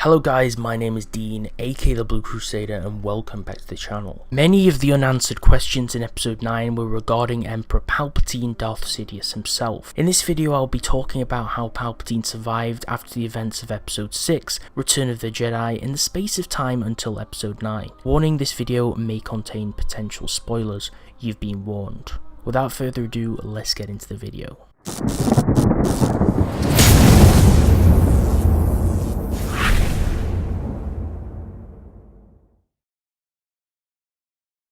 Hello guys, my name is Dean, aka the Blue Crusader, and welcome back to the channel. Many of the unanswered questions in episode 9 were regarding Emperor Palpatine, Darth Sidious himself. In this video I'll be talking about how Palpatine survived after the events of episode 6, Return of the Jedi, in the space of time until episode 9. Warning, this video may contain potential spoilers, you've been warned. Without further ado, let's get into the video.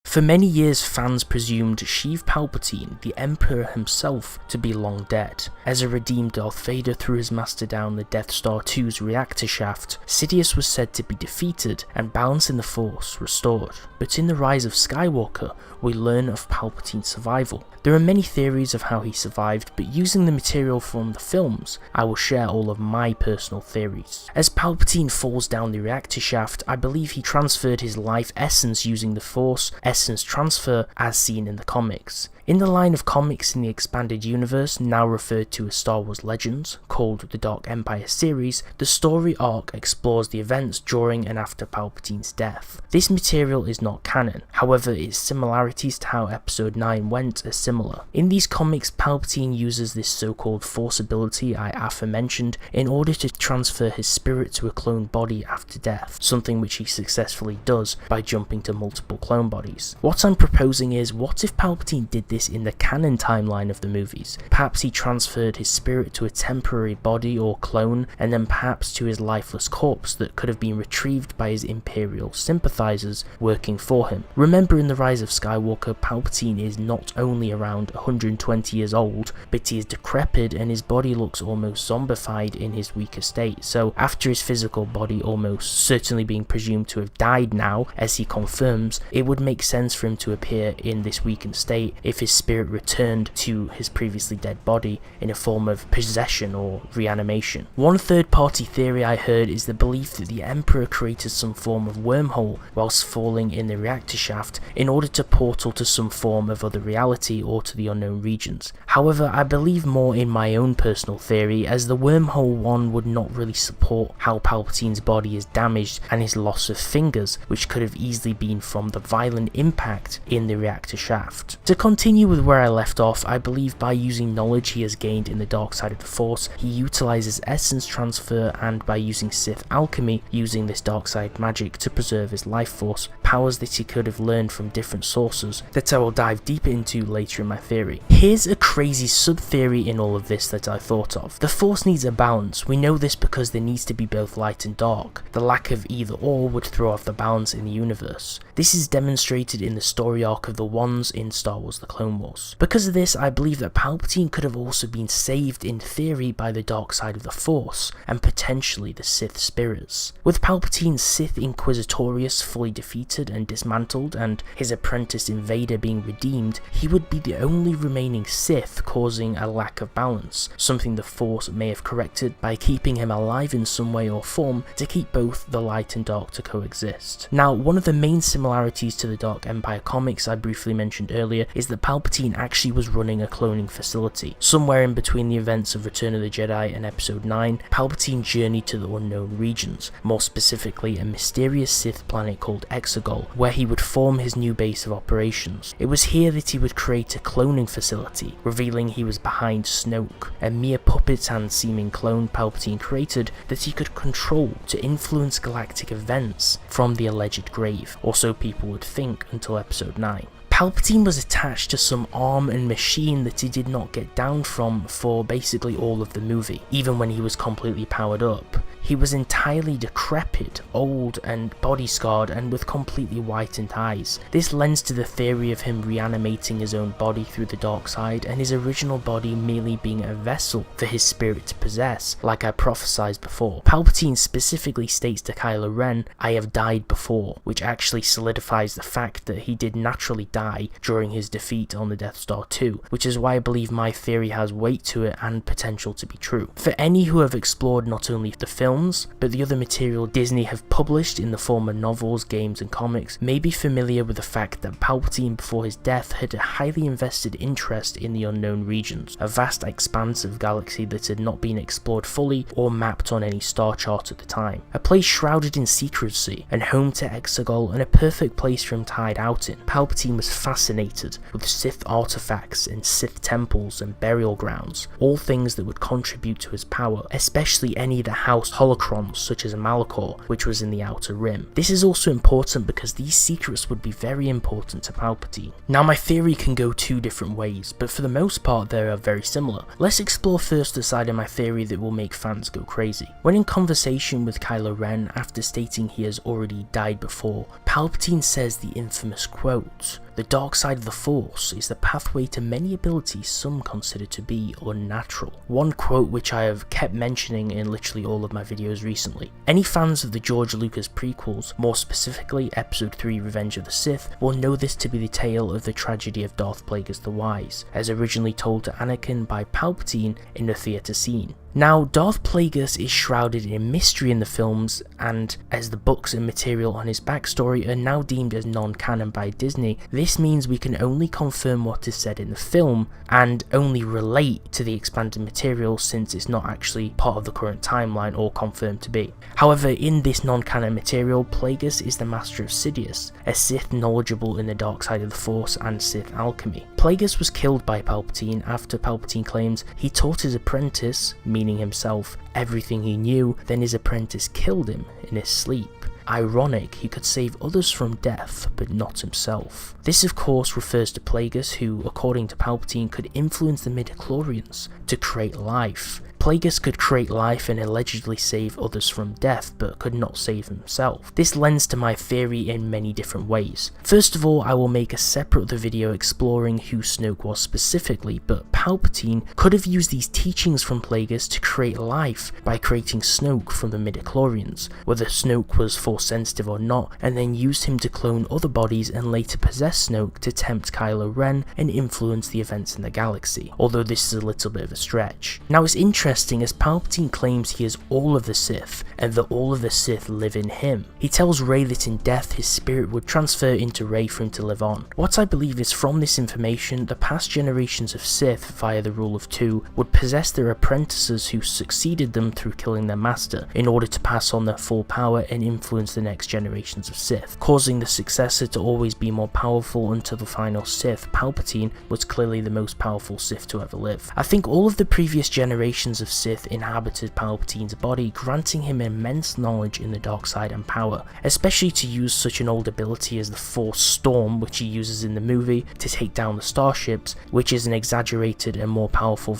For many years, fans presumed Sheev Palpatine, the Emperor himself, to be long dead. As a redeemed Darth Vader threw his master down the Death Star 2's reactor shaft, Sidious was said to be defeated and balance in the Force restored. But in the Rise of Skywalker, we learn of Palpatine's survival. There are many theories of how he survived, but using the material from the films, I will share all of my personal theories. As Palpatine falls down the reactor shaft, I believe he transferred his life essence using the Force essence transfer as seen in the comics. In the line of comics in the expanded universe, now referred to as Star Wars Legends, called the Dark Empire series, the story arc explores the events during and after Palpatine's death. This material is not canon, however its similarities to how episode 9 went are similar. In these comics, Palpatine uses this so-called Force ability I aforementioned in order to transfer his spirit to a clone body after death, something which he successfully does by jumping to multiple clone bodies. What I'm proposing is, what if Palpatine did this in the canon timeline of the movies? Perhaps he transferred his spirit to a temporary body or clone, and then perhaps to his lifeless corpse that could have been retrieved by his Imperial sympathizers working for him. Remember, in the Rise of Skywalker, Palpatine is not only around 120 years old, but he is decrepit and his body looks almost zombified in his weaker state. So after his physical body almost certainly being presumed to have died now, as he confirms, it would make sense for him to appear in this weakened state if his spirit returned to his previously dead body in a form of possession or reanimation. One third-party theory I heard is the belief that the Emperor created some form of wormhole whilst falling in the reactor shaft in order to portal to some form of other reality or to the unknown regions. However, I believe more in my own personal theory, as the wormhole one would not really support how Palpatine's body is damaged and his loss of fingers, which could have easily been from the violent impact in the reactor shaft. To continue with where I left off, I believe by using knowledge he has gained in the dark side of the Force, he utilizes essence transfer, and by using Sith alchemy, using this dark side magic to preserve his life force, powers that he could have learned from different sources that I will dive deeper into later in my theory. Here's a crazy sub-theory in all of this that I thought of. The Force needs a balance. We know this because there needs to be both light and dark. The lack of either or would throw off the balance in the universe. This is demonstrated in the story arc of the Ones in Star Wars The Clone Wars. Because of this, I believe that Palpatine could have also been saved in theory by the dark side of the Force, and potentially the Sith spirits. With Palpatine's Sith Inquisitorius fully defeated and dismantled, and his apprentice in Vader being redeemed, he would be the only remaining Sith, causing a lack of balance, something the Force may have corrected by keeping him alive in some way or form to keep both the light and dark to coexist. Now, one of the main similarities to the Dark Empire comics I briefly mentioned earlier is that Palpatine actually was running a cloning facility. Somewhere in between the events of Return of the Jedi and episode 9, Palpatine journeyed to the unknown regions, more specifically a mysterious Sith planet called Exegol, where he would form his new base of operations. It was here that he would create a cloning facility, revealing he was behind Snoke, a mere puppet and seeming clone Palpatine created that he could control to influence galactic events from the alleged grave, or so people would think until episode 9. Palpatine was attached to some arm and machine that he did not get down from for basically all of the movie, even when he was completely powered up. He was entirely decrepit, old and body scarred, and with completely whitened eyes. This lends to the theory of him reanimating his own body through the dark side, and his original body merely being a vessel for his spirit to possess, like I prophesied before. Palpatine specifically states to Kylo Ren, "I have died before," which actually solidifies the fact that he did naturally die during his defeat on the Death Star 2, which is why I believe my theory has weight to it and potential to be true. For any who have explored not only the film films, but the other material Disney have published in the form of novels, games and comics may be familiar with the fact that Palpatine before his death had a highly invested interest in the unknown regions, a vast expanse of galaxy that had not been explored fully or mapped on any star chart at the time. A place shrouded in secrecy and home to Exegol and a perfect place for him to hide out in. Palpatine was fascinated with Sith artifacts and Sith temples and burial grounds, all things that would contribute to his power, especially any that housed holocrons such as Malachor, which was in the Outer Rim. This is also important because these secrets would be very important to Palpatine. Now my theory can go two different ways, but for the most part they are very similar. Let's explore first the side of my theory that will make fans go crazy. When in conversation with Kylo Ren after stating he has already died before, Palpatine says the infamous quote, "The dark side of the Force is the pathway to many abilities some consider to be unnatural." One quote which I have kept mentioning in literally all of my videos recently. Any fans of the George Lucas prequels, more specifically Episode 3 Revenge of the Sith, will know this to be the tale of the tragedy of Darth Plagueis the Wise, as originally told to Anakin by Palpatine in the theatre scene. Now, Darth Plagueis is shrouded in mystery in the films, and as the books and material on his backstory are now deemed as non-canon by Disney, this means we can only confirm what is said in the film, and only relate to the expanded material since it's not actually part of the current timeline or confirmed to be. However, in this non-canon material, Plagueis is the master of Sidious, a Sith knowledgeable in the dark side of the Force and Sith alchemy. Plagueis was killed by Palpatine after Palpatine claims he taught his apprentice, meaning himself, everything he knew, then his apprentice killed him in his sleep. Ironic, he could save others from death, but not himself. This of course refers to Plagueis, who, according to Palpatine, could influence the midichlorians to create life. Plagueis could create life and allegedly save others from death, but could not save himself. This lends to my theory in many different ways. First of all, I will make a separate other video exploring who Snoke was specifically, but Palpatine could have used these teachings from Plagueis to create life by creating Snoke from the midichlorians, whether Snoke was Force sensitive or not, and then used him to clone other bodies and later possess Snoke to tempt Kylo Ren and influence the events in the galaxy, although this is a little bit of a stretch. Now it's interesting as Palpatine claims he is all of the Sith, and that all of the Sith live in him. He tells Rey that in death his spirit would transfer into Rey for him to live on. What I believe is from this information, the past generations of Sith, via the rule of two, would possess their apprentices who succeeded them through killing their master, in order to pass on their full power and influence the next generations of Sith, causing the successor to always be more powerful until the final Sith, Palpatine, was clearly the most powerful Sith to ever live. I think all of the previous generations of Sith inhabited Palpatine's body, granting him immense knowledge in the dark side and power, especially to use such an old ability as the Force Storm, which he uses in the movie to take down the starships, which is an exaggerated and more powerful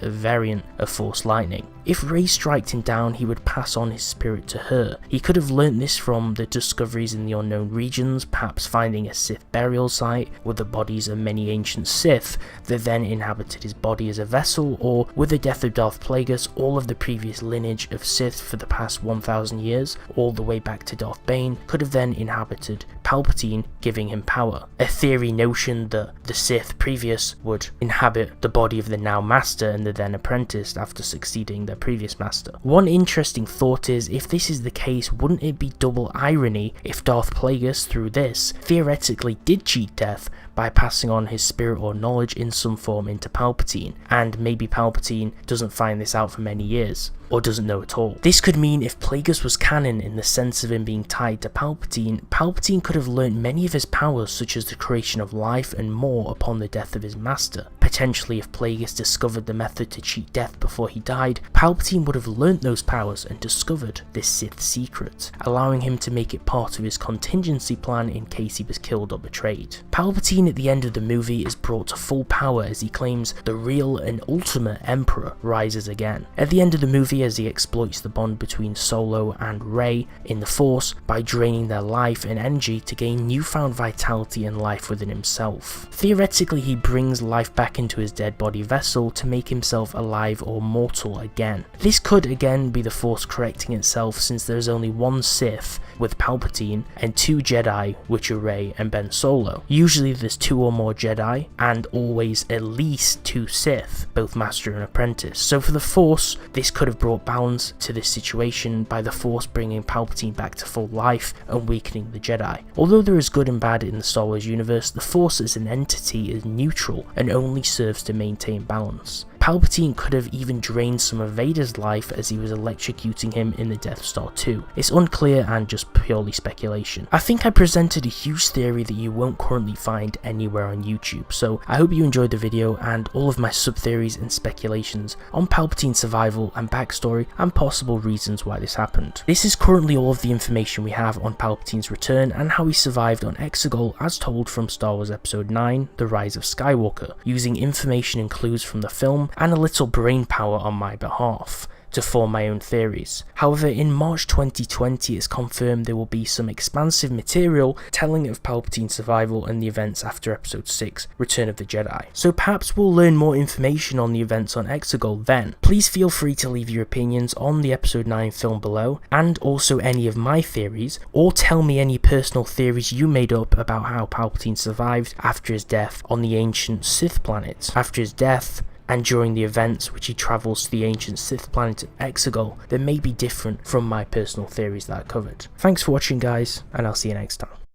variant of Force Lightning. If Rey struck him down, he would pass on his spirit to her. He could have learnt this from the discoveries in the unknown regions, perhaps finding a Sith burial site with the bodies of many ancient Sith that then inhabited his body as a vessel, or with the death of Darth Plagueis, all of the previous lineage of Sith for the past 1000 years, all the way back to Darth Bane, could have then inhabited Palpatine, giving him power. A theory notion that the Sith previous would inhabit the body of the now master and the then apprentice after succeeding their previous master. One interesting thought is, if this is the case, wouldn't it be double irony if Darth Plagueis, through this, theoretically did cheat death by passing on his spirit or knowledge in some form into Palpatine, and maybe Palpatine doesn't find this out for many years, or doesn't know at all. This could mean if Plagueis was canon in the sense of him being tied to Palpatine, Palpatine could have learnt many of his powers such as the creation of life and more upon the death of his master. Potentially if Plagueis discovered the method to cheat death before he died, Palpatine would have learnt those powers and discovered this Sith secret, allowing him to make it part of his contingency plan in case he was killed or betrayed. Palpatine at the end of the movie is brought to full power as he claims the real and ultimate Emperor rises again. At the end of the movie, as he exploits the bond between Solo and Rey in the Force by draining their life and energy to gain newfound vitality and life within himself. Theoretically, he brings life back into his dead body vessel to make himself alive or mortal again. This could again be the Force correcting itself, since there is only one Sith with Palpatine and two Jedi, which are Rey and Ben Solo. Usually there's two or more Jedi and always at least two Sith, both master and apprentice. So for the Force, this could have brought brought balance to this situation by the Force bringing Palpatine back to full life and weakening the Jedi. Although there is good and bad in the Star Wars universe, the Force as an entity is neutral and only serves to maintain balance. Palpatine could have even drained some of Vader's life as he was electrocuting him in the Death Star 2. It's unclear and just purely speculation. I think I presented a huge theory that you won't currently find anywhere on YouTube, so I hope you enjoyed the video and all of my sub-theories and speculations on Palpatine's survival and backstory and possible reasons why this happened. This is currently all of the information we have on Palpatine's return and how he survived on Exegol as told from Star Wars Episode 9, The Rise of Skywalker, using information and clues from the film and a little brain power on my behalf to form my own theories. However, in March 2020 it's confirmed there will be some expansive material telling of Palpatine's survival and the events after Episode 6, Return of the Jedi. So perhaps we'll learn more information on the events on Exegol then. Please feel free to leave your opinions on the Episode 9 film below, and also any of my theories, or tell me any personal theories you made up about how Palpatine survived after his death on the ancient Sith planet. After his death, and during the events which he travels to the ancient Sith planet of Exegol that may be different from my personal theories that I covered. Thanks for watching guys, and I'll see you next time.